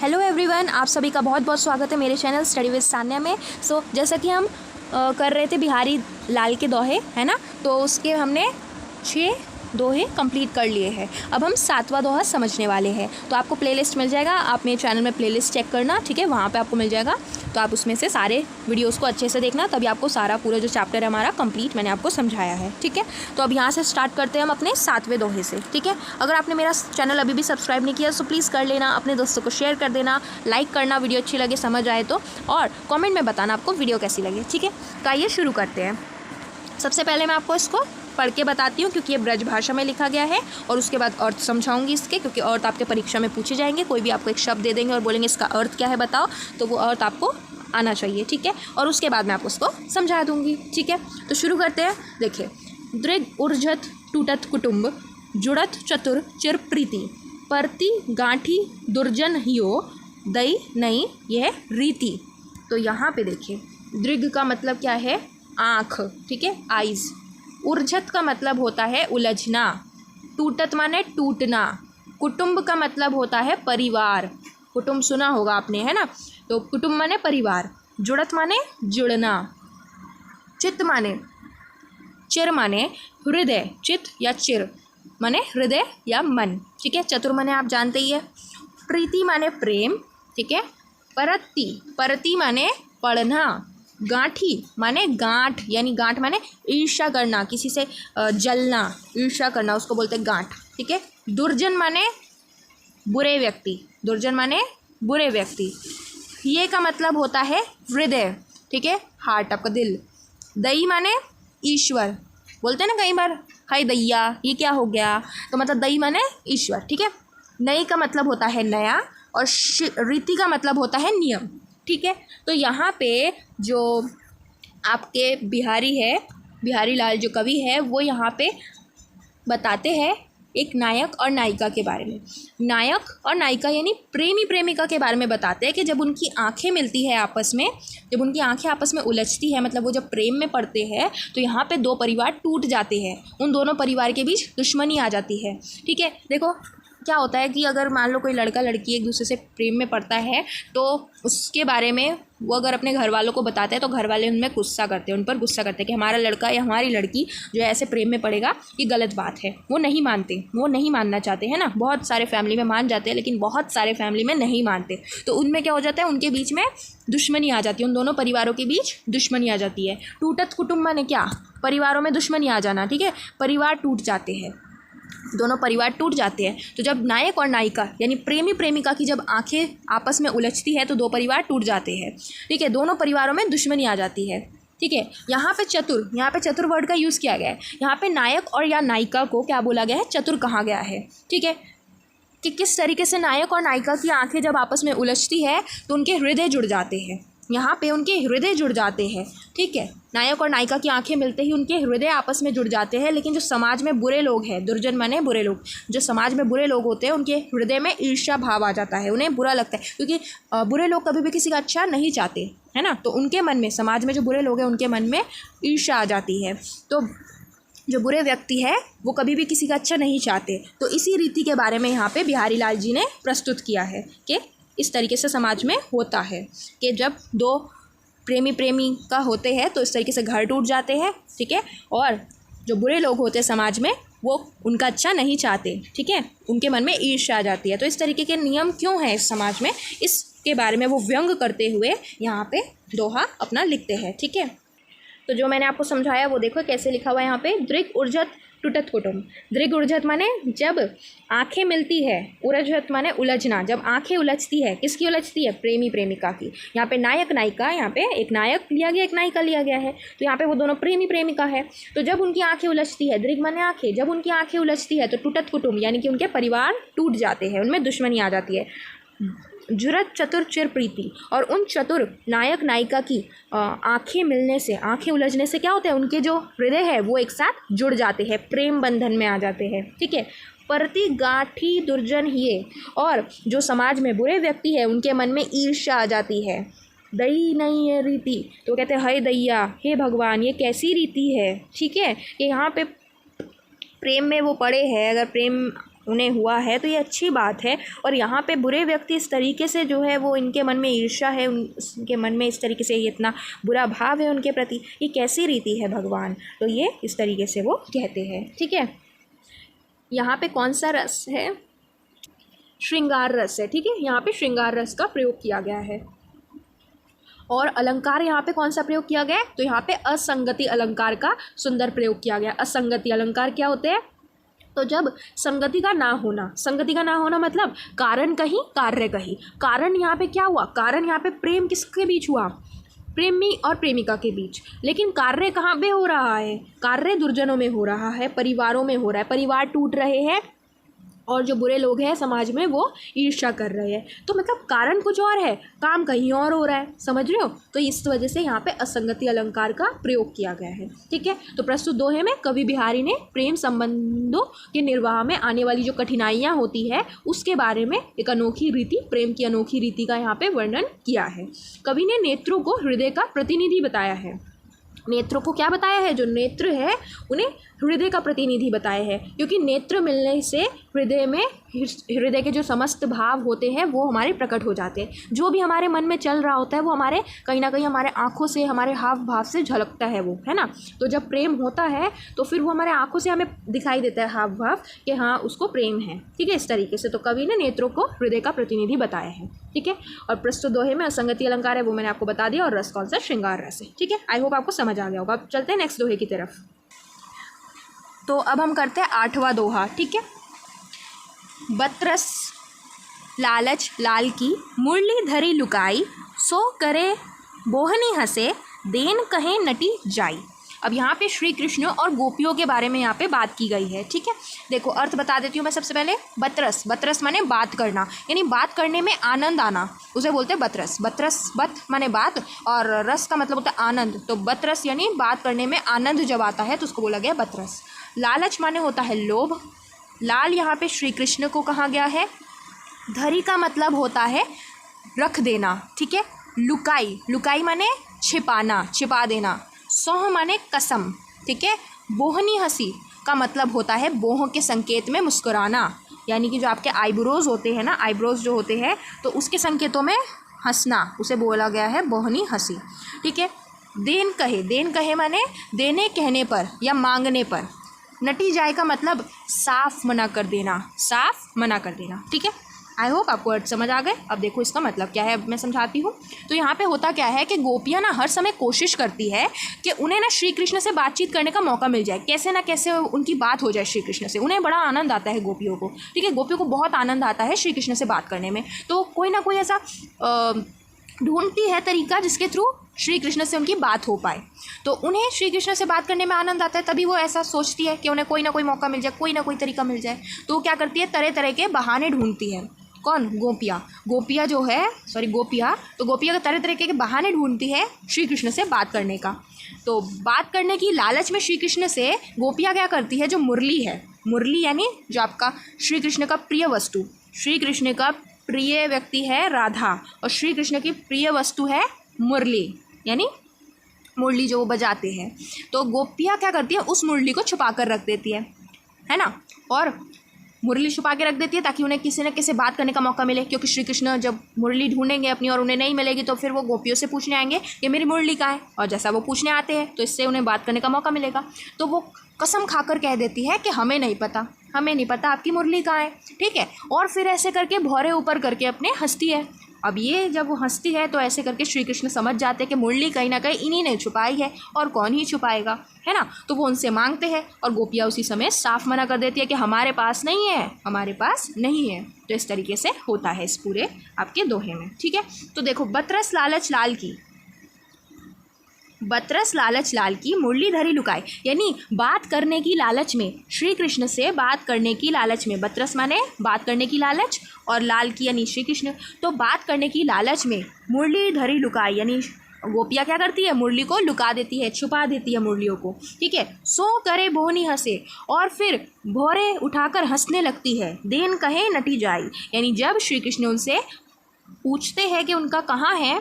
Hello everyone, आप सभी का बहुत बहुत स्वागत है मेरे चैनल स्टडी विद सान्या में। जैसा कि हम कर रहे थे बिहारी लाल के दोहे, है ना, तो उसके हमने 6 दोहे कंप्लीट कर लिए हैं। अब हम 7वां दोहा समझने वाले हैं। तो आपको प्लेलिस्ट मिल जाएगा, आप मेरे चैनल में प्लेलिस्ट चेक करना, ठीक है, वहाँ पे आपको मिल जाएगा। तो आप उसमें से सारे वीडियोस को अच्छे से देखना, तभी आपको सारा पूरा जो चैप्टर है हमारा कंप्लीट मैंने आपको समझाया है, ठीक है। तो अब यहाँ से स्टार्ट करते हैं हम अपने 7वें दोहे से, ठीक है। अगर आपने मेरा चैनल अभी भी सब्सक्राइब नहीं किया तो प्लीज़ कर लेना, अपने दोस्तों को शेयर कर देना, लाइक करना वीडियो अच्छी लगे, समझ आए तो, और कॉमेंट में बताना आपको वीडियो कैसी लगी, ठीक है। तो आइए शुरू करते हैं। सबसे पहले मैं आपको इसको पढ़ के बताती हूँ, क्योंकि ये ब्रज भाषा में लिखा गया है, और उसके बाद अर्थ समझाऊंगी इसके, क्योंकि अर्थ आपके परीक्षा में पूछे जाएंगे। कोई भी आपको एक शब्द दे देंगे और बोलेंगे इसका अर्थ क्या है बताओ, तो वो अर्थ आपको आना चाहिए, ठीक है। और उसके बाद मैं आपको उसको समझा दूंगी, ठीक है। तो शुरू करते हैं। देखिए, दृग उर्जत टूटत कुटुंब, जुड़त चतुर चिर प्रीति, परती गांठी दुर्जन हियो, दई नहीं यह रीति। तो यहाँ पे देखिए, दृग का मतलब क्या है, आँख, ठीक है, आइज़। उर्जत का मतलब होता है उलझना, टूटत माने टूटना, कुटुंब का मतलब होता है परिवार, कुटुंब सुना होगा आपने, है ना, तो कुटुंब माने परिवार। जुड़त माने जुड़ना, चित्त माने चिर माने हृदय, चित्त या चिर माने हृदय या मन, ठीक है। चतुर माने आप जानते ही है। प्रीति माने प्रेम, ठीक है। परति, परति माने पढ़ना। गांठी माने गांठ, यानी गांठ माने ईर्ष्या करना, किसी से जलना, ईर्ष्या करना, उसको बोलते हैं गांठ, ठीक है। दुर्जन माने बुरे व्यक्ति, दुर्जन माने बुरे व्यक्ति। ये का मतलब होता है हृदय, ठीक है, हार्ट, आपका दिल। दई माने ईश्वर, बोलते हैं ना कई बार, हाय दैया ये क्या हो गया, तो मतलब दई माने ईश्वर, ठीक है। नई का मतलब होता है नया, और रीति का मतलब होता है नियम, ठीक है। तो यहाँ पे जो आपके बिहारी लाल जो कवि है, वो यहाँ पे बताते हैं एक नायक और नायिका के बारे में। नायक और नायिका यानी प्रेमी प्रेमिका के बारे में बताते हैं कि जब उनकी आंखें मिलती है आपस में, जब उनकी आंखें आपस में उलझती है, मतलब वो जब प्रेम में पड़ते हैं, तो यहाँ पे 2 परिवार टूट जाते हैं, उन दोनों परिवार के बीच दुश्मनी आ जाती है, ठीक है। देखो क्या होता है कि अगर मान लो कोई लड़का लड़की एक दूसरे से प्रेम में पड़ता है, तो उसके बारे में वो अगर अपने घर वालों को बताते हैं, तो घर वाले उनमें गुस्सा करते हैं, उन पर गुस्सा करते हैं कि हमारा लड़का या हमारी लड़की जो है ऐसे प्रेम में पड़ेगा, ये गलत बात है। वो नहीं मानते, वो नहीं मानना चाहते, है ना। बहुत सारे फैमिली में मान जाते हैं, लेकिन बहुत सारे फैमिली में नहीं मानते। तो उनमें क्या हो जाता है, उनके बीच में दुश्मनी आ जाती है, उन दोनों परिवारों के बीच दुश्मनी आ जाती है। टूटत कुटुंब माने क्या, परिवारों में दुश्मनी आ जाना, ठीक है, परिवार टूट जाते हैं, दोनों परिवार टूट जाते हैं। तो जब नायक और नायिका यानी प्रेमी प्रेमिका की जब आंखें आपस में उलझती है, तो 2 परिवार टूट जाते हैं, ठीक है, दोनों परिवारों में दुश्मनी आ जाती है, ठीक है। यहाँ पे चतुर वर्ड का यूज़ किया गया है। यहाँ पे नायक और या नायिका को क्या बोला गया है, चतुर कहा गया है, ठीक है, कि किस तरीके से नायक और नायिका की आंखें जब आपस में उलझती है, तो उनके हृदय जुड़ जाते हैं, यहाँ पे उनके हृदय जुड़ जाते हैं, ठीक है। नायक और नायिका की आंखें मिलते ही उनके हृदय आपस में जुड़ जाते हैं। लेकिन जो समाज में बुरे लोग हैं, दुर्जन माने बुरे लोग, जो समाज में बुरे लोग होते हैं, उनके हृदय में ईर्ष्या भाव आ जाता है, उन्हें बुरा लगता है, क्योंकि बुरे लोग कभी भी किसी का अच्छा नहीं चाहते, है ना। तो उनके मन में, समाज में जो बुरे लोग हैं, उनके मन में ईर्ष्या आ जाती है। तो जो बुरे व्यक्ति है वो कभी भी किसी का अच्छा नहीं चाहते। तो इसी रीति के बारे में यहाँ पे बिहारी लाल जी ने प्रस्तुत किया है कि इस तरीके से समाज में होता है कि जब 2 प्रेमी प्रेमिका होते हैं, तो इस तरीके से घर टूट जाते हैं, ठीक है। और जो बुरे लोग होते हैं समाज में, वो उनका अच्छा नहीं चाहते, ठीक है, उनके मन में ईर्ष्या आ जाती है। तो इस तरीके के नियम क्यों हैं इस समाज में, इसके बारे में वो व्यंग करते हुए यहाँ पे दोहा अपना लिखते हैं, ठीक है। तो जो मैंने आपको समझाया वो देखो कैसे लिखा हुआ है यहाँ पे, दृग उर्जत टूटत कुटुंब। दृग उर्जत माने जब आंखें मिलती है, उर्जत माने उलझना, जब आंखें उलझती है, किसकी उलझती है, प्रेमी प्रेमिका की। यहाँ पे नायक नायिका, यहाँ पे एक नायक लिया गया, एक नायिका लिया गया है, तो यहाँ पे वो दोनों प्रेमी प्रेमिका है। तो जब उनकी आंखें उलझती है, दृग माने आंखें, जब उनकी आंखें उलझती है, तो टूटत कुटुंब यानी कि उनके परिवार टूट जाते हैं, उनमें दुश्मनी आ जाती है। जुरत चतुर चिर प्रीति, और उन चतुर नायक नायिका की आंखें मिलने से, आंखें उलझने से क्या होता है, उनके जो हृदय है वो एक साथ जुड़ जाते हैं, प्रेम बंधन में आ जाते हैं, ठीक है। परति गांठी दुर्जन हिये, और जो समाज में बुरे व्यक्ति है उनके मन में ईर्ष्या आ जाती है। दई नहीं है रीति, तो कहते हैं हाय दैया, हे भगवान ये कैसी रीति है, ठीक है, कि यहाँ पे प्रेम में वो पड़े हैं, अगर प्रेम उन्हें हुआ है तो ये अच्छी बात है। और यहाँ पे बुरे व्यक्ति इस तरीके से जो है वो इनके मन में ईर्ष्या है, उनके मन में इस तरीके से ये इतना बुरा भाव है उनके प्रति, ये कैसी रीति है भगवान, तो ये इस तरीके से वो कहते हैं। ठीक है, यहाँ पे कौन सा रस है, श्रृंगार रस है। ठीक है, यहाँ पे श्रृंगार रस का प्रयोग किया गया है। और अलंकार यहाँ पे कौन सा प्रयोग किया गया है, तो यहाँ पे असंगति अलंकार का सुंदर प्रयोग किया गया। असंगति अलंकार क्या होते हैं, तो जब संगति का ना होना, संगति का ना होना मतलब कारण कहीं कार्य कहीं। कारण यहाँ पे क्या हुआ, कारण यहाँ पे प्रेम किसके बीच हुआ, प्रेमी और प्रेमिका के बीच, लेकिन कार्य कहाँ पे हो रहा है, कार्य दुर्जनों में हो रहा है, परिवारों में हो रहा है, परिवार टूट रहे हैं और जो बुरे लोग हैं समाज में वो ईर्ष्या कर रहे हैं। तो मतलब कारण कुछ और है, काम कहीं और हो रहा है, समझ रहे हो। तो इस वजह से यहाँ पे असंगति अलंकार का प्रयोग किया गया है। ठीक है, तो प्रस्तुत दोहे में कवि बिहारी ने प्रेम संबंधों के निर्वाह में आने वाली जो कठिनाइयाँ होती है उसके बारे में एक अनोखी रीति, प्रेम की अनोखी रीति का यहाँ पे वर्णन किया है। कवि ने नेत्रों को हृदय का प्रतिनिधि बताया है। नेत्रों को क्या बताया है, जो नेत्र है उन्हें हृदय का प्रतिनिधि बताया है, क्योंकि नेत्र मिलने से हृदय में, हृदय के जो समस्त भाव होते हैं वो हमारे प्रकट हो जाते हैं। जो भी हमारे मन में चल रहा होता है वो हमारे कहीं ना कहीं हमारे आँखों से, हमारे हाव भाव से झलकता है वो, है ना। तो जब प्रेम होता है तो फिर वो हमारे आँखों से हमें दिखाई देता है हाव भाव कि हाँ उसको प्रेम है। ठीक है, इस तरीके से तो कवि ने नेत्रों को हृदय का प्रतिनिधि बताया है। ठीक है, और प्रस्तुत दोहे में असंगति अलंकार है वो मैंने आपको बता दिया, और रस कौन सा, श्रृंगार रस है। ठीक है, आई होप आपको समझ आ गया होगा। अब चलते हैं नेक्स्ट दोहे की तरफ। तो अब हम करते हैं 8वां दोहा। ठीक है, बतरस लालच लाल की मुरली धरी लुकाई, सो करे बोहनी हंसे देन कहे नटी जाई। अब यहाँ पे श्री कृष्ण और गोपियों के बारे में यहाँ पे बात की गई है। ठीक है, देखो अर्थ बता देती हूँ मैं सबसे पहले। बतरस, बतरस माने बात करना, यानी बात करने में आनंद आना, उसे बोलते हैं बतरस। बतरस, बत माने बात और रस का मतलब होता है आनंद, तो बतरस यानी बात करने में आनंद जब आता है तो उसको बोला गया बतरस। लालच माने होता है लोभ। लाल यहाँ पे श्री कृष्ण को कहा गया है। धरी का मतलब होता है रख देना। ठीक है, लुकाई, लुकाई माने छिपाना, छिपा देना। सोह माने कसम। ठीक है, बोहनी हंसी का मतलब होता है बोह के संकेत में मुस्कुराना, यानी कि जो आपके आईब्रोज होते हैं ना, आईब्रोज जो होते हैं तो उसके संकेतों में हंसना, उसे बोला गया है बोहनी हंसी। ठीक है, देन कहे, देन कहे माने देने कहने पर या मांगने पर। नटी जाए का मतलब साफ मना कर देना, साफ मना कर देना। ठीक है, आई होप आपको अर्थ समझ आ गए। अब देखो इसका मतलब क्या है, मैं समझाती हूँ। तो यहाँ पे होता क्या है कि गोपियाँ ना हर समय कोशिश करती है कि उन्हें ना श्री कृष्ण से बातचीत करने का मौका मिल जाए, कैसे ना कैसे उनकी बात हो जाए श्री कृष्ण से। उन्हें बड़ा आनंद आता है गोपियों को। ठीक है, गोपियों को बहुत आनंद आता है श्री कृष्ण से बात करने में, तो कोई ना कोई ऐसा ढूंढती है तरीका जिसके थ्रू श्री कृष्ण से उनकी बात हो पाए। तो उन्हें श्री कृष्ण से बात करने में आनंद आता है, तभी वो ऐसा सोचती है कि उन्हें कोई ना कोई मौका मिल जाए, कोई ना कोई तरीका मिल जाए। तो वो क्या करती है, तरह तरह के बहाने ढूंढती है। कौन, गोपियाँ। गोपियाँ जो है, सॉरी गोपियाँ, तो गोपियाँ तरह तरह के बहाने ढूंढती है श्री कृष्ण से बात करने का। तो बात करने की लालच में श्री कृष्ण से गोपियाँ क्या करती है, जो मुरली है, मुरली यानी जो आपका श्री कृष्ण का प्रिय वस्तु, श्री कृष्ण का प्रिय व्यक्ति है राधा और श्री कृष्ण की प्रिय वस्तु है मुरली, यानी मुरली जो वो बजाते हैं। तो गोपियाँ क्या करती है, उस मुरली को छुपा कर रख देती है ना, और मुरली छुपा के रख देती है ताकि उन्हें किसी न किसी बात करने का मौका मिले, क्योंकि श्री कृष्ण जब मुरली ढूंढेंगे अपनी और उन्हें नहीं मिलेगी तो फिर वो गोपियों से पूछने आएंगे कि मेरी मुरली कहाँ है, और जैसा वो पूछने आते हैं तो इससे उन्हें बात करने का मौका मिलेगा। तो वो कसम खाकर कह देती है कि हमें नहीं पता, हमें नहीं पता आपकी मुरली कहाँ है। ठीक है, और फिर ऐसे करके भौरे ऊपर करके अपने हंसती है। अब ये जब वो हंसती है तो ऐसे करके श्री कृष्ण समझ जाते हैं कि मुरली कहीं ना कहीं इन्हीं ने छुपाई है, और कौन ही छुपाएगा, है ना। तो वो उनसे मांगते हैं और गोपियाँ उसी समय साफ मना कर देती है कि हमारे पास नहीं है, हमारे पास नहीं है। तो इस तरीके से होता है इस पूरे आपके दोहे में। ठीक है, तो देखो बतरस लालच लाल की, बतरस लालच लाल की मुरली धरी लुकाई, यानी बात करने की लालच में, श्री कृष्ण से बात करने की लालच में, बतरस माने बात करने की लालच और लाल की यानी श्री कृष्ण, तो बात करने की लालच में मुरली धरी लुकाई, यानी गोपियाँ क्या करती है, मुरली को लुका देती है, छुपा देती है मुरलियों को। ठीक है, सो करे बोहनी हंसे, और फिर भौरे उठाकर हंसने लगती है, देन कहे नटी जाई, यानी जब श्री कृष्ण उनसे पूछते हैं कि उनका कहाँ है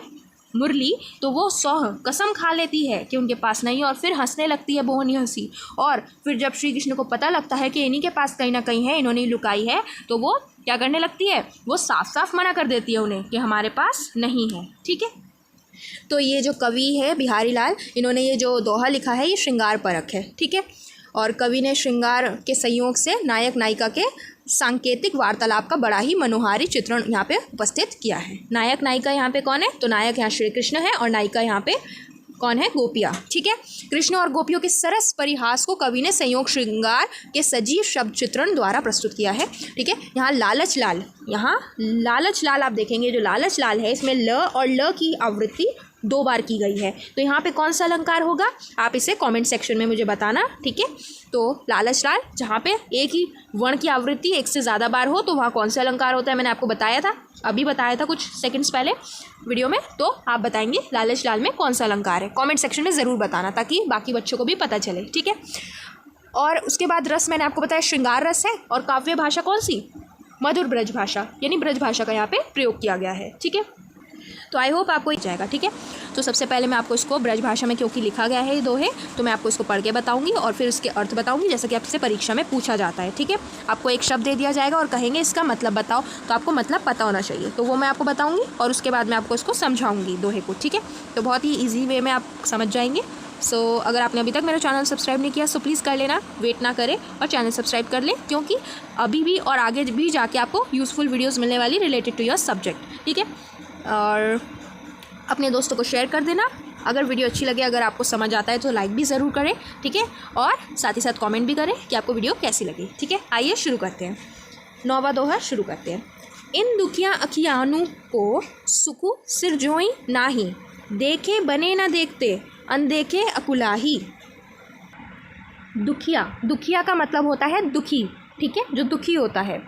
मुरली तो वो सौह कसम खा लेती है कि उनके पास नहीं है, और फिर हंसने लगती है बोहनी हंसी। और फिर जब श्री कृष्ण को पता लगता है कि इन्हीं के पास कहीं ना कहीं है, इन्होंने लुकाई है, तो वो क्या करने लगती है, वो साफ साफ मना कर देती है उन्हें कि हमारे पास नहीं है। ठीक है, तो ये जो कवि है बिहारी लाल, इन्होंने ये जो दोहा लिखा है ये श्रृंगार परख है। ठीक है, और कवि ने श्रृंगार के संयोग से नायक नायिका के सांकेतिक वार्तालाप का बड़ा ही मनोहारी चित्रण यहाँ पे उपस्थित किया है। नायक नायिका यहाँ पे कौन है, तो नायक यहाँ श्री कृष्ण है और नायिका यहाँ पे कौन है, गोपियाँ। ठीक है, कृष्ण और गोपियों के सरस परिहास को कवि ने संयोग श्रृंगार के सजीव शब्द चित्रण द्वारा प्रस्तुत किया है। ठीक है, यहाँ लालच लाल, यहाँ लालच लाल आप देखेंगे, जो लालच लाल है इसमें ल और ल की आवृत्ति 2 बार की गई है। तो यहाँ पे कौन सा अलंकार होगा, आप इसे कमेंट सेक्शन में मुझे बताना। ठीक है, तो लालच लाल जहाँ पे एक ही वर्ण की आवृत्ति एक से ज़्यादा बार हो तो वहाँ कौन सा अलंकार होता है, मैंने आपको बताया था, अभी बताया था कुछ सेकंड्स पहले वीडियो में। तो आप बताएंगे लालच लाल में कौन सा अलंकार है, कमेंट सेक्शन में ज़रूर बताना ताकि बाकी बच्चों को भी पता चले। ठीक है, और उसके बाद रस मैंने आपको बताया श्रृंगार रस है, और काव्य भाषा कौन सी, मधुर ब्रज भाषा, यानी ब्रज भाषा का यहाँ पे प्रयोग किया गया है। ठीक है, तो आई होप आपको जाएगा। ठीक है, तो सबसे पहले मैं आपको इसको ब्रज भाषा में क्योंकि लिखा गया है ये दोहे, तो मैं आपको इसको पढ़ के बताऊंगी और फिर इसके अर्थ बताऊंगी, जैसा कि आपसे परीक्षा में पूछा जाता है। ठीक है, आपको एक शब्द दे दिया जाएगा और कहेंगे इसका मतलब बताओ, तो आपको मतलब पता होना चाहिए, तो वो मैं आपको बताऊंगी और उसके बाद मैं आपको इसको समझाऊंगी दोहे को। ठीक है, तो बहुत ही ईजी वे में आप समझ जाएंगे। सो अगर आपने अभी तक मेरा चैनल सब्सक्राइब नहीं किया सो प्लीज़ कर लेना, वेट ना करें और चैनल सब्सक्राइब कर लें, क्योंकि अभी भी और आगे भी जाके आपको यूज़फुल वीडियोज़ मिलने वाली रिलेटेड टू योर सब्जेक्ट। ठीक है, और अपने दोस्तों को शेयर कर देना अगर वीडियो अच्छी लगे, अगर आपको समझ आता है तो लाइक भी ज़रूर करें। ठीक है, और साथ ही साथ कमेंट भी करें कि आपको वीडियो कैसी लगी। ठीक है, आइए शुरू करते हैं, 9वां दोहा शुरू करते हैं। इन दुखिया अखियानु को सुखु सिर जोई नाही, देखे बने ना देखते अनदेखे अकुलाही। दुखिया, दुखिया का मतलब होता है दुखी। ठीक है, जो दुखी होता है।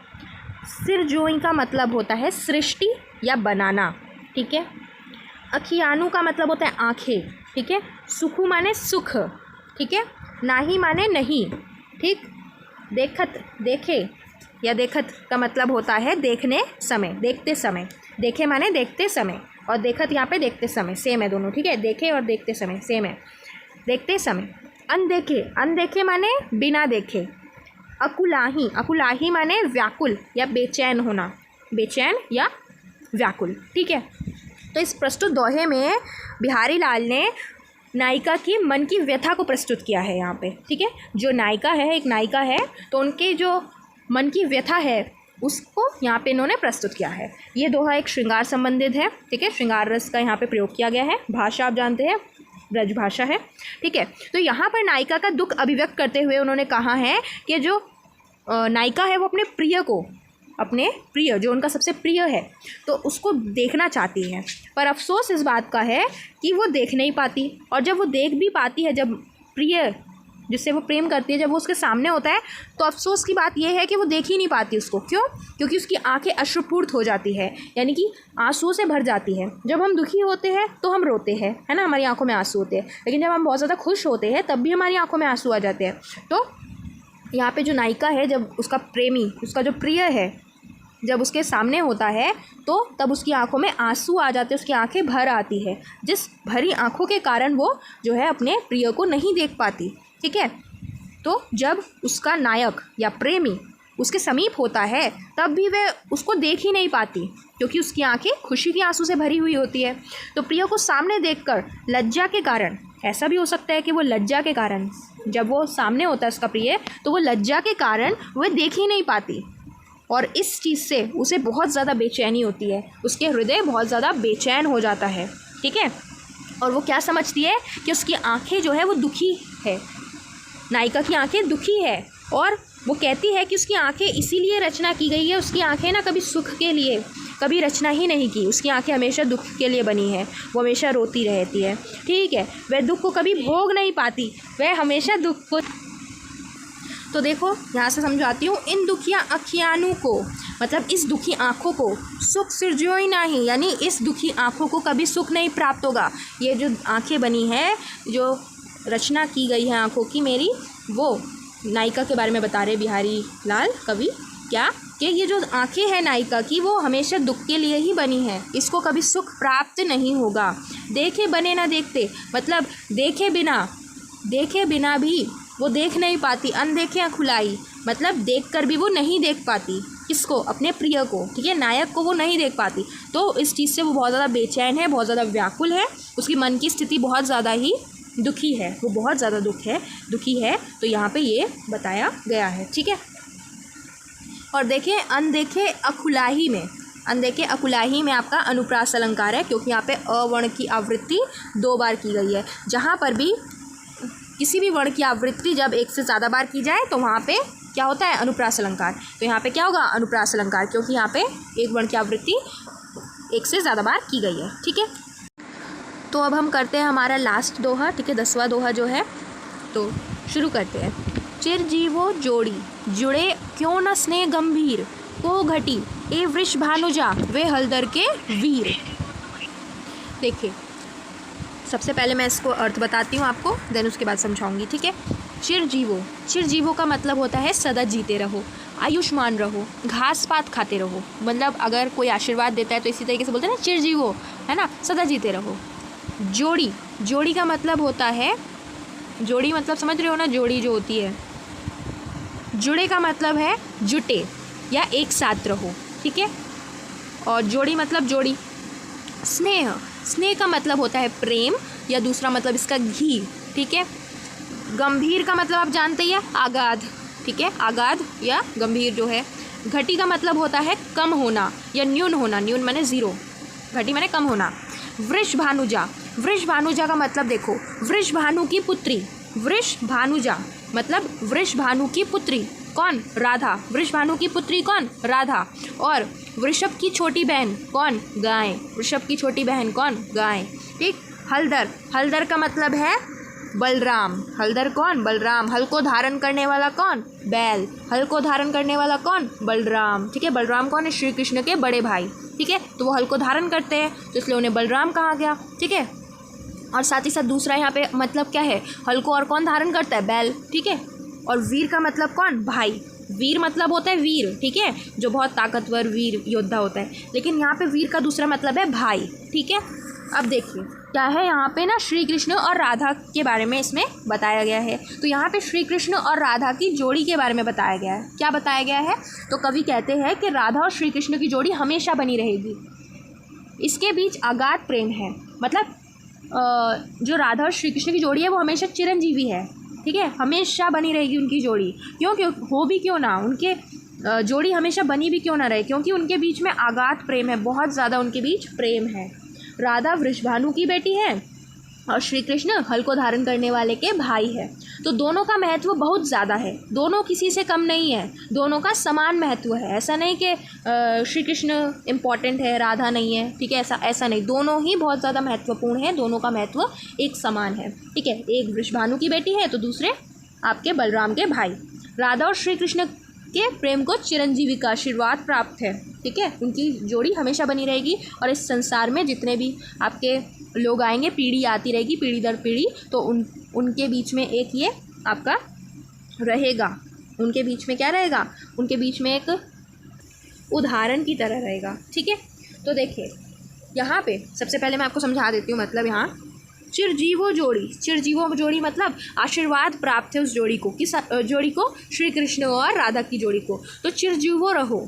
सिर जोई का मतलब होता है सृष्टि या बनाना। ठीक है, अखियानु का मतलब होता है आँखें। ठीक है, सुखु माने सुख। ठीक है, नाही माने नहीं। ठीक, देखत, देखे या देखत का मतलब होता है देखने समय, देखते समय। देखे माने देखते समय और देखत यहाँ पे देखते समय, सेम है दोनों। ठीक है, देखे और देखते समय सेम है, देखते समय। अनदेखे, अनदेखे माने बिना देखे। अकुलाही, अकुलाही माने व्याकुल या बेचैन होना, बेचैन या व्याकुल। ठीक है, तो इस प्रस्तुत दोहे में बिहारी लाल ने नायिका की मन की व्यथा को प्रस्तुत किया है यहाँ पे। ठीक है, जो नायिका है, एक नायिका है, तो उनके जो मन की व्यथा है उसको यहाँ पे इन्होंने प्रस्तुत किया है। ये दोहा एक श्रृंगार संबंधित है। ठीक है, श्रृंगार रस का यहाँ पे प्रयोग किया गया है। भाषा आप जानते हैं ब्रज भाषा है। ठीक है, तो यहाँ पर नायिका का दुख अभिव्यक्त करते हुए उन्होंने कहा है कि जो नायिका है वो अपने प्रिय को, अपने प्रिय जो उनका सबसे प्रिय है, तो उसको देखना चाहती है, पर अफसोस इस बात का है कि वो देख नहीं पाती। और जब वो देख भी पाती है, जब प्रिय जिससे वो प्रेम करती है जब वो उसके सामने होता है, तो अफसोस की बात यह है कि वो देख ही नहीं पाती उसको। क्यों? क्योंकि उसकी आंखें अश्रुपूर्त हो जाती है, यानी कि आंसुओं से भर जाती है। जब हम दुखी होते हैं तो हम रोते हैं, है ना, हमारी आंखों में आंसू होते हैं, लेकिन जब हम बहुत ज़्यादा खुश होते हैं तब भी हमारी आंखों में आंसू आ जाते हैं। तो यहाँ पे जो नायिका है, जब उसका प्रेमी, उसका जो प्रिय है, जब उसके सामने होता है तो तब उसकी आंखों में आंसू आ जाते हैं, उसकी आंखें भर आती है, जिस भरी आंखों के कारण वो जो है अपने प्रिय को नहीं देख पाती। ठीक है, तो जब उसका नायक या प्रेमी उसके समीप होता है तब भी वह उसको देख ही नहीं पाती, क्योंकि उसकी आंखें खुशी के आंसू से भरी हुई होती है। तो प्रिय को सामने देखकर लज्जा के कारण, ऐसा भी हो सकता है कि वो लज्जा के कारण, जब वो सामने होता है उसका प्रिय, तो वो लज्जा के कारण वह देख ही नहीं पाती, और इस चीज़ से उसे बहुत ज़्यादा बेचैनी होती है, उसके हृदय बहुत ज़्यादा बेचैन हो जाता है। ठीक है, और वो क्या समझती है कि उसकी आंखें जो है वो दुखी है, नायिका की आंखें दुखी है, और वो कहती है कि उसकी आंखें इसीलिए रचना की गई है, उसकी आंखें ना कभी सुख के लिए कभी रचना ही नहीं की, उसकी आंखें हमेशा दुख के लिए बनी है, वो हमेशा रोती रहती है। ठीक है, वह दुख को कभी भोग नहीं पाती, वह हमेशा दुख को। तो देखो यहाँ से समझाती हूँ, इन दुखिया अखियानु को, मतलब इस दुखी आँखों को, सुख सिरजोई नहीं, यानी इस दुखी आँखों को कभी सुख नहीं प्राप्त होगा। ये जो आँखें बनी है, जो रचना की गई है आँखों की मेरी, वो नायिका के बारे में बता रहे बिहारी लाल कवि, क्या कि ये जो आंखें हैं नायिका की वो हमेशा दुख के लिए ही बनी है, इसको कभी सुख प्राप्त नहीं होगा। देखे बने ना देखते, मतलब देखे बिना भी वो देख नहीं पाती, अनदेखे अखुलाई, मतलब देखकर भी वो नहीं देख पाती। किसको? अपने प्रिय को, ठीक है, नायक को वो नहीं देख पाती। तो इस चीज़ से वो बहुत ज़्यादा बेचैन है, बहुत ज़्यादा व्याकुल है, उसकी मन की स्थिति बहुत ज़्यादा ही दुखी है, वो बहुत ज़्यादा दुखी है। तो यहाँ पे ये बताया गया है, ठीक है। और देखिए अनदेखे अकुलाही में आपका अनुप्रास अलंकार है, क्योंकि यहाँ पे अवर्ण की आवृत्ति 2 बार की गई है। जहाँ पर भी किसी भी वर्ण की आवृत्ति जब 1 से ज़्यादा बार की जाए तो वहाँ पे क्या होता है? अनुप्रास अलंकार। तो यहाँ पे क्या होगा? अनुप्रास अलंकार, क्योंकि यहाँ पे एक वर्ण की आवृत्ति 1 से ज़्यादा बार की गई है, ठीक है। तो अब हम करते हैं हमारा लास्ट दोहा, ठीक है, 10वां दोहा जो है, तो शुरू करते हैं। चिरजीवो जोड़ी जुड़े क्यों न स्नेह गंभीर, को घटी ए वृष भानुजा वे हलदर के वीर। देखिए सबसे पहले मैं इसको अर्थ बताती हूँ आपको, देन उसके बाद समझाऊंगी, ठीक है। चिरजीवो का मतलब होता है सदा जीते रहो, आयुष्मान रहो, घास पात खाते रहो। मतलब अगर कोई आशीर्वाद देता है तो इसी तरीके से बोलते हैं ना, चिरजीवो, है ना, सदा जीते रहो। जोड़ी का मतलब होता है, जोड़ी मतलब समझ रहे हो ना, जोड़ी जो होती है। जुड़े का मतलब है जुटे या एक साथ रहो, ठीक है। और जोड़ी मतलब जोड़ी। स्नेह का मतलब होता है प्रेम, या दूसरा मतलब इसका घी, ठीक है। गंभीर का मतलब आप जानते ही हैं, आगाध, ठीक है, आगाध या गंभीर जो है। घटी का मतलब होता है कम होना या न्यून होना, न्यून माने 0, घटी माने कम होना। वृष भानुजा का मतलब देखो, वृष भानु की पुत्री, वृष भानुजा मतलब वृष भानु की पुत्री कौन? राधा। वृष भानु की पुत्री कौन? राधा। और वृषभ की छोटी बहन कौन? गाय। वृषभ की छोटी बहन कौन? गाय, ठीक। हलदर का मतलब है बलराम। हलदर कौन? बलराम। हल को धारण करने वाला कौन? बैल। हल को धारण करने वाला कौन? बलराम, ठीक है। बलराम कौन है? श्री कृष्ण के बड़े भाई, ठीक है। तो वो हल को धारण करते हैं तो इसलिए उन्हें बलराम कहा गया, ठीक है। और साथ ही साथ दूसरा यहाँ पे मतलब क्या है? हल को और कौन धारण करता है? बैल, ठीक है। और वीर का मतलब कौन? भाई। वीर मतलब होता है वीर, ठीक है, जो बहुत ताकतवर वीर योद्धा होता है। लेकिन यहाँ पे वीर का दूसरा मतलब है भाई, ठीक है। अब देखिए क्या है यहाँ पे ना, श्री कृष्ण और राधा के बारे में इसमें बताया गया है। तो यहाँ पे श्री कृष्ण और राधा की जोड़ी के बारे में बताया गया है। क्या बताया गया है? तो कवि कहते हैं कि राधा और श्री कृष्ण की जोड़ी हमेशा बनी रहेगी, इसके बीच अगाध प्रेम है। मतलब जो राधा और श्री कृष्ण की जोड़ी है वो हमेशा चिरंजीवी है, ठीक है, हमेशा बनी रहेगी उनकी जोड़ी। क्यों हो भी क्यों ना, उनके जोड़ी हमेशा बनी भी क्यों ना रहे, क्योंकि उनके बीच में अगाध प्रेम है, बहुत ज़्यादा उनके बीच प्रेम है। राधा वृषभानु की बेटी है और श्री कृष्ण हल को धारण करने वाले के भाई है। तो दोनों का महत्व बहुत ज़्यादा है, दोनों किसी से कम नहीं है, दोनों का समान महत्व है। ऐसा नहीं कि श्री कृष्ण इम्पॉर्टेंट है, राधा नहीं है, ठीक है, ऐसा नहीं, दोनों ही बहुत ज़्यादा महत्वपूर्ण है, दोनों का महत्व एक समान है, ठीक है। एक वृषभानु की बेटी है तो दूसरे आपके बलराम के भाई। राधा और श्री कृष्ण के प्रेम को चिरंजीवी का आशीर्वाद प्राप्त है, ठीक है, उनकी जोड़ी हमेशा बनी रहेगी। और इस संसार में जितने भी आपके लोग आएंगे, पीढ़ी आती रहेगी, पीढ़ी दर पीढ़ी, तो उनके बीच में एक ये आपका रहेगा, उनके बीच में क्या रहेगा? उनके बीच में एक उदाहरण की तरह रहेगा, ठीक है। तो देखिए यहाँ पे सबसे पहले मैं आपको समझा देती हूँ, मतलब यहाँ चिरजीवो जोड़ी मतलब आशीर्वाद प्राप्त है उस जोड़ी को। किस जोड़ी को? श्री कृष्ण और राधा की जोड़ी को। तो चिरजीवो रहो,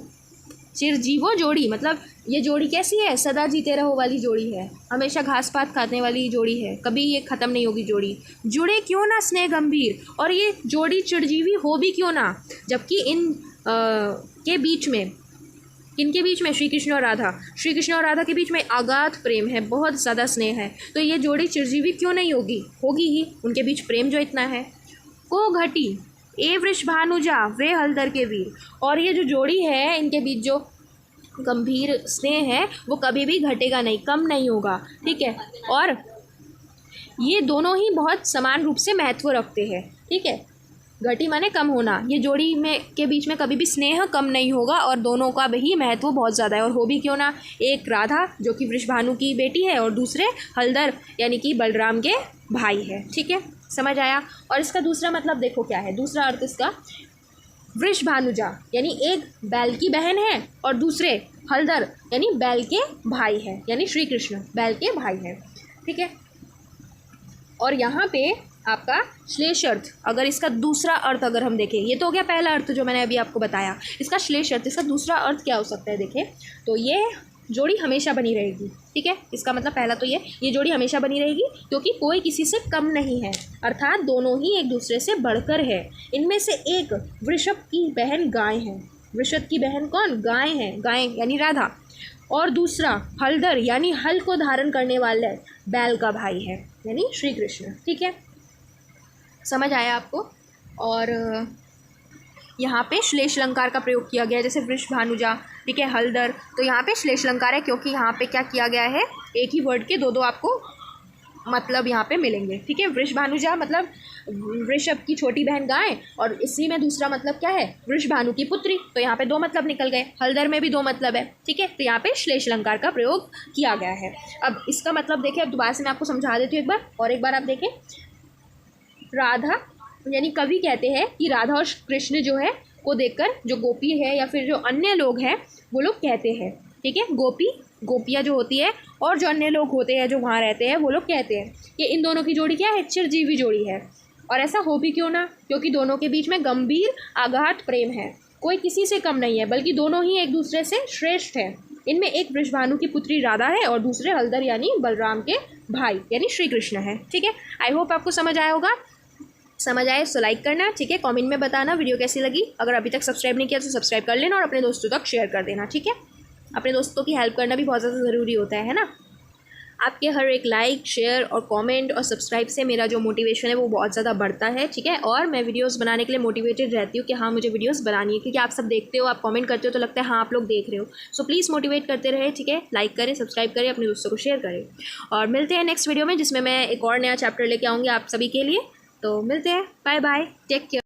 चिरजीवो जोड़ी मतलब ये जोड़ी कैसी है? सदा जीते रहो वाली जोड़ी है, हमेशा घास पात खाने वाली जोड़ी है, कभी ये ख़त्म नहीं होगी जोड़ी। जुड़े क्यों ना स्नेह गंभीर, और ये जोड़ी चिरजीवी हो भी क्यों ना, जबकि इन के बीच में, किनके बीच में? श्री कृष्ण और राधा। श्री कृष्ण और राधा के बीच में अगाध प्रेम है, बहुत ज़्यादा स्नेह है, तो ये जोड़ी चिरजीवी क्यों नहीं होगी? होगी ही, उनके बीच प्रेम जो इतना है। को घटी ए वृष भानुजा वे हलदर के वीर, और ये जो जोड़ी है इनके बीच जो गंभीर स्नेह है वो कभी भी घटेगा नहीं, कम नहीं होगा, ठीक है। और ये दोनों ही बहुत समान रूप से महत्व रखते हैं, ठीक है। घटी माने कम होना, ये जोड़ी में के बीच में कभी भी स्नेह कम नहीं होगा, और दोनों का भी महत्व बहुत ज़्यादा है। और हो भी क्यों ना, एक राधा जो कि वृषभानु की बेटी है और दूसरे हलदर यानी कि बलराम के भाई है, ठीक है, समझ आया। और इसका दूसरा मतलब देखो क्या है, दूसरा अर्थ इसका, वृषभानुजा यानी एक बैल की बहन है और दूसरे हलधर यानी बैल के भाई है, यानी श्री कृष्ण बैल के भाई हैं, ठीक है। और यहाँ पे आपका श्लेष अर्थ, अगर इसका दूसरा अर्थ अगर हम देखें, ये तो हो गया पहला अर्थ जो मैंने अभी आपको बताया, इसका श्लेष अर्थ, इसका दूसरा अर्थ क्या हो सकता है देखें, तो ये जोड़ी हमेशा बनी रहेगी, ठीक है। इसका मतलब पहला तो ये जोड़ी हमेशा बनी रहेगी क्योंकि कोई किसी से कम नहीं है, अर्थात दोनों ही एक दूसरे से बढ़कर है। इनमें से एक वृषभ की बहन गाय है, वृषभ की बहन कौन, गाय है, गाय यानी राधा, और दूसरा हलधर यानी हल को धारण करने वाला बैल का भाई है, यानी श्री कृष्ण, ठीक है। समझ आया आपको। और यहाँ पे श्लेष अलंकार का प्रयोग किया गया है, जैसे वृषभानुजा, ठीक है, हलधर, तो यहाँ पे श्लेष अलंकार है क्योंकि यहाँ पे क्या किया गया है, एक ही वर्ड के दो दो आपको मतलब यहाँ पे मिलेंगे, ठीक है। वृषभानुजा मतलब वृषभ की छोटी बहन गाय, और इसी में दूसरा मतलब क्या है, वृषभानु की पुत्री, तो यहाँ पे दो मतलब निकल गए। हलधर में भी दो मतलब है, ठीक है, तो यहाँ पे श्लेष अलंकार का प्रयोग किया गया है। अब इसका मतलब देखिए, अब दोबारा से मैं आपको समझा देती हूँ एक बार आप देखें। राधा यानी कवि कहते हैं कि राधा और कृष्ण जो है को देखकर जो गोपी है या फिर जो अन्य लोग हैं वो लोग कहते हैं, ठीक है, गोपियाँ जो होती है और जो अन्य लोग होते हैं जो वहाँ रहते हैं वो लोग कहते हैं कि इन दोनों की जोड़ी क्या है, चिरजीवी जोड़ी है। और ऐसा हो भी क्यों ना, क्योंकि दोनों के बीच में गंभीर अगाध प्रेम है, कोई किसी से कम नहीं है, बल्कि दोनों ही एक दूसरे से श्रेष्ठ है। इनमें एक वृषभानु की पुत्री राधा है और दूसरे हलधर यानी बलराम के भाई यानी श्री कृष्ण है, ठीक है। आई होप आपको समझ आया होगा। समझ आए तो लाइक करना, ठीक है, कमेंट में बताना वीडियो कैसी लगी। अगर अभी तक सब्सक्राइब नहीं किया तो सब्सक्राइब कर लेना और अपने दोस्तों तक शेयर कर देना, ठीक है। अपने दोस्तों की हेल्प करना भी बहुत ज़्यादा ज़रूरी होता है ना। आपके हर एक लाइक, शेयर और कमेंट और सब्सक्राइब से मेरा जो मोटिवेशन है वो बहुत ज़्यादा बढ़ता है, ठीक है। और मैं वीडियोस बनाने के लिए मोटिवेटेड रहती हूँ कि हाँ मुझे वीडियोस बनानी है, क्योंकि आप सब देखते हो, आप कमेंट करते हो तो लगता है हाँ आप लोग देख रहे हो। सो प्लीज़ मोटिवेट करते रहे, ठीक है। लाइक करें, सब्सक्राइब करें, अपने दोस्तों को शेयर करें, और मिलते हैं नेक्स्ट वीडियो में जिसमें मैं एक और नया चैप्टर लेके आऊँगी आप सभी के लिए। तो मिलते हैं, बाय बाय, टेक केयर।